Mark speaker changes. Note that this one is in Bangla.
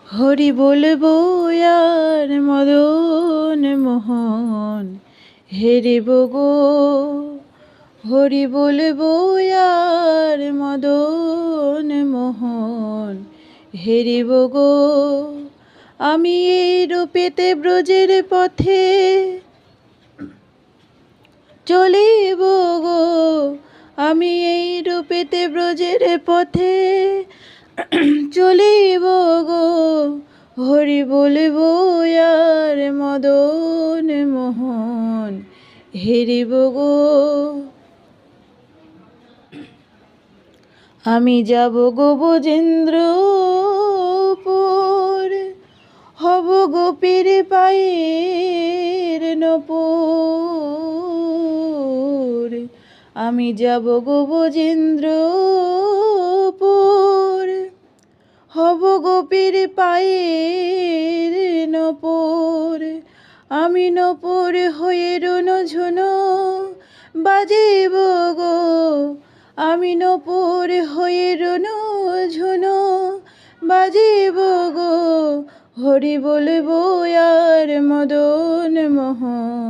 Speaker 1: হরি বলবো আর মদন মোহন হেরিব গো। হরি বলবো আর মদন মোহন হেরিব গো। আমি এই রূপেতে ব্রজের পথে চলিব গো। আমি এই রূপেতে ব্রজের পথে চলিব গো। হরি বলবো আর মদন মোহন হেরিব গো। আমি যাব গো ব্রজেন্দ্রপুর, হব গোপীর পায়ের নূপুর। আমি যাব গো ব্রজেন্দ্রপুর, হব গোপীর পায়ের নূপুর। আমি নূপুর হয়ে রুনু ঝুনু বাজিব গো। আমি নূপুর হয়ে রুনু ঝুনু বাজিব গো। হরি বলবো আর মদন মোহন।